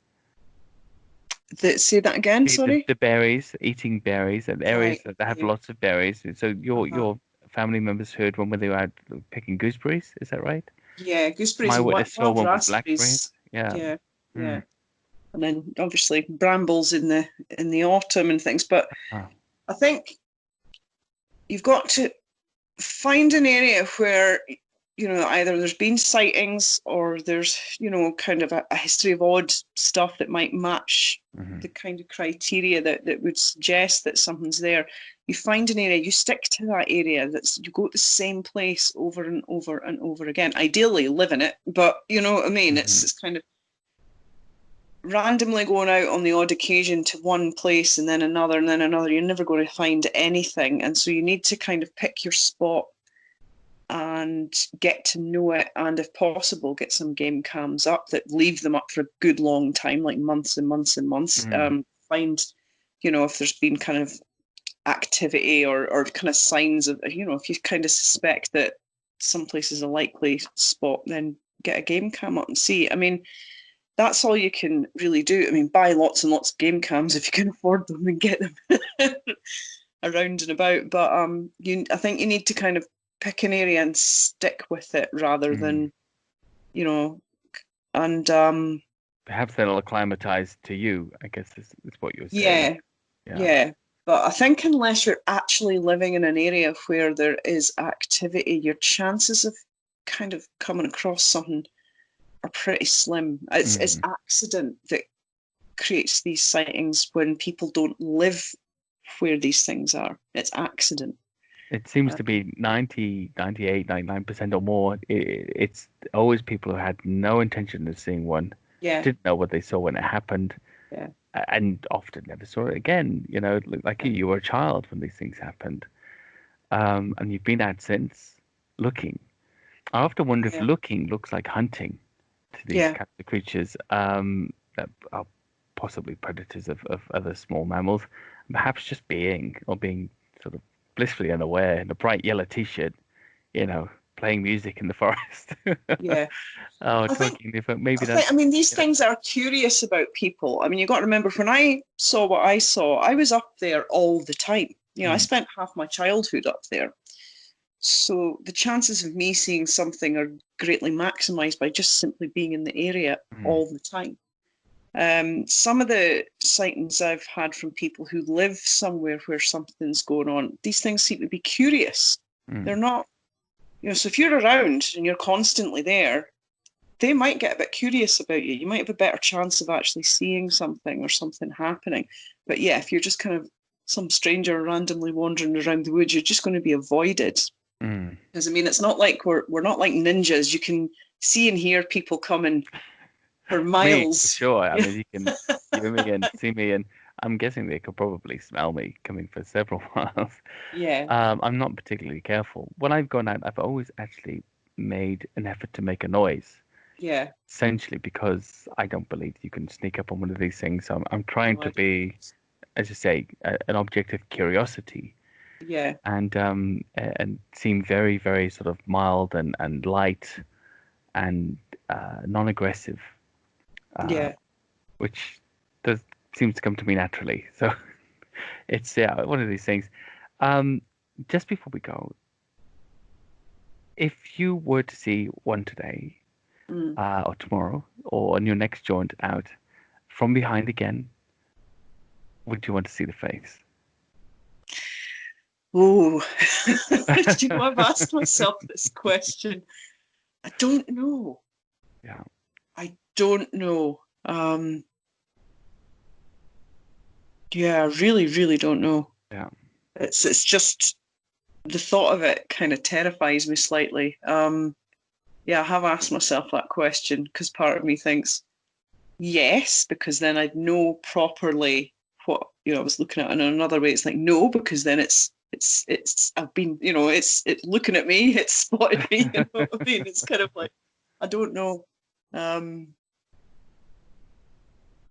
Say that again, sorry? The berries, eating berries, and areas that have lots of berries. So your family members heard one where they were out picking gooseberries, is that right? Yeah, gooseberries. My witness saw one with blackberries. Yeah. And then obviously brambles in the autumn and things. But I think you've got to find an area where either there's been sightings or there's kind of a history of odd stuff that might match the kind of criteria that would suggest that something's there. You find an area, you stick to that area, you go to the same place over and over and over again. Ideally live in it, but you know what I mean? It's kind of randomly going out on the odd occasion to one place and then another and then another. You're never going to find anything, and so you need to kind of pick your spot and get to know it, and if possible get some game cams up that leave them up for a good long time, like months and months and months. Find if there's been kind of activity or kind of signs of if you kind of suspect that some place is a likely spot, then get a game cam up and see. I mean, that's all you can really do. I mean, buy lots and lots of game cams if you can afford them and get them around and about, but I think you need to kind of pick an area and stick with it rather than, and perhaps that'll acclimatize to you, I guess is what you're saying. Yeah. But I think unless you're actually living in an area where there is activity, your chances of kind of coming across something are pretty slim. It's accident that creates these sightings when people don't live where these things are. It's accident. It seems to be 90, 98, 99% or more. It's always people who had no intention of seeing one. Yeah. Didn't know what they saw when it happened. Yeah. And often never saw it again. Like you were a child when these things happened. And you've been out since looking. I often wonder if looking looks like hunting to these kinds of creatures that are possibly predators of other small mammals. Perhaps just being sort of blissfully unaware in a bright yellow t-shirt, playing music in the forest. Yeah. Oh, I think, talking different. Maybe that's, I mean, these you know, things are curious about people. I mean, you've got to remember when I saw what I saw, I was up there all the time. I mm, spent half my childhood up there. So the chances of me seeing something are greatly maximized by just simply being in the area mm, all the time. Some of the sightings I've had from people who live somewhere where something's going on, these things seem to be curious. They're mm, not, so if you're around and you're constantly there, they might get a bit curious about you. You might have a better chance of actually seeing something or something happening. But yeah, if you're just kind of some stranger randomly wandering around the woods, you're just going to be avoided. mm. Because I mean, it's not like we're not like ninjas. You can see and hear people coming for Me, for miles. sure. I Yeah. mean, you can hear me and see me, and I'm guessing they could probably smell me coming for several miles. Yeah. I'm not particularly careful. When I've gone out, I've always actually made an effort to make a noise, Yeah. essentially because I don't believe you can sneak up on one of these things. So I'm trying No, to I don't. be, as you say, an object of curiosity Yeah. and seem very, very sort of mild and light and non-aggressive, uh, Yeah. which does seems to come to me naturally. So it's yeah, one of these things. Um, just before we go, if you were to see one today, Mm. or tomorrow, or on your next jaunt out, from behind again, would you want to see the face? Oh, I've asked myself this question. I don't know. Yeah, I don't know. Yeah, I really, really don't know. yeah, It's just the thought of it kind of terrifies me slightly. Yeah, I have asked myself that question because part of me thinks yes, because then I'd know properly what I was looking at. And in another way, it's like no, because then it's I've been it's looking at me, it's spotted me. You know what I mean? It's kind of like I don't know. Um,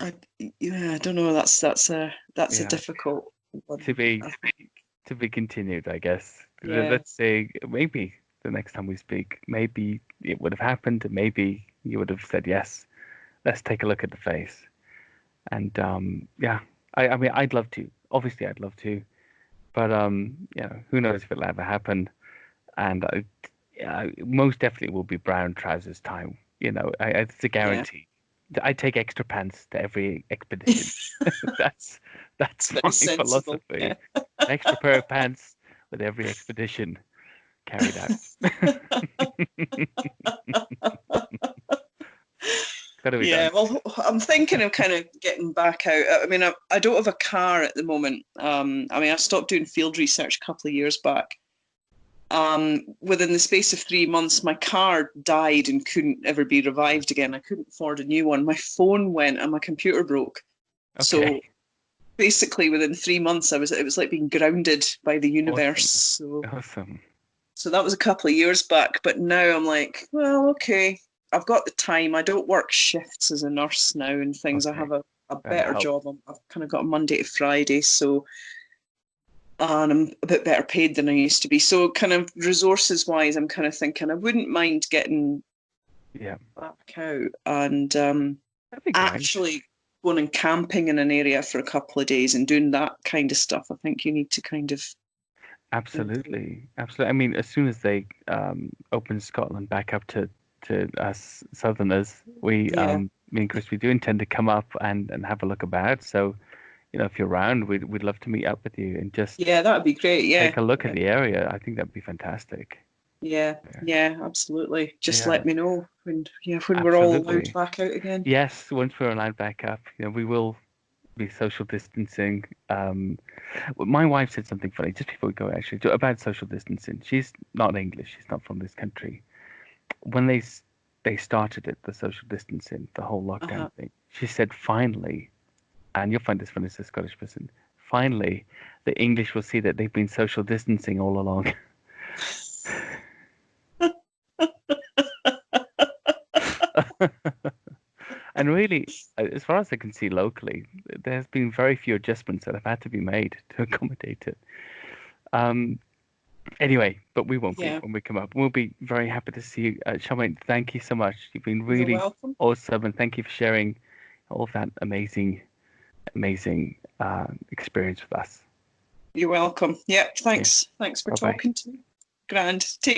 I yeah, I don't know. That's a yeah. difficult one. To be I think. to be continued, I guess. Yeah, Let's say maybe the next time we speak, maybe it would have happened, and maybe you would have said yes. Let's take a look at the face. And yeah, I mean, I'd love to. Obviously, I'd love to, but who knows if it'll ever happen? And yeah, most definitely will be brown trousers time. It's a yeah. guarantee. I take extra pants to every expedition. That's It's that's very my sensible. philosophy. Yeah. An extra pair of pants with every expedition carried out. Gotta be Yeah, done. well, I'm thinking of kind of getting back out. I mean, I don't have a car at the moment. I mean, I stopped doing field research a couple of years back. Within the space of 3 months, my car died and couldn't ever be revived again. I couldn't afford a new one. My phone went and my computer broke. Okay. So basically, within 3 months, it was like being grounded by the universe. Awesome. Awesome. So that was a couple of years back, but now I'm like, well, okay, I've got the time. I don't work shifts as a nurse now and things. I Okay. have a That'll better help. job. I've kind of got a Monday to Friday, so and I'm a bit better paid than I used to be. So kind of resources wise, I'm kind of thinking I wouldn't mind getting Yeah. back out and That'd be great. actually going and camping in an area for a couple of days and doing that kind of stuff. I think you need to kind of Absolutely. Absolutely. I mean, as soon as they open Scotland back up to us Southerners, yeah. me and Chris, we do intend to come up and have a look about. So, if you're around, we'd love to meet up with you and just Yeah, that would be great. take Yeah. a look at Yeah. the area. I think that'd be fantastic. Yeah, Yeah. yeah, absolutely. Just Yeah, let me know when we're all allowed absolutely. back out again. Yes, once we're allowed back up, we will be social distancing. Well, my wife said something funny just before we go, actually, about social distancing. She's not English. She's not from this country. When they started it, the social distancing, the whole lockdown Uh-huh. thing, she said, finally, and you'll find this funny as a Scottish person, finally, the English will see that they've been social distancing all along. And really, as far as I can see locally, there's been very few adjustments that have had to be made to accommodate it. Um, Anyway, but we won't be Yeah. when we come up. We'll be very happy to see you. Charmaine, thank you so much. You've been You're really welcome. awesome, and thank you for sharing all of that amazing experience with us. You're welcome. Yep. Okay. Thanks. Thanks for Bye bye. talking to me. Grand. Take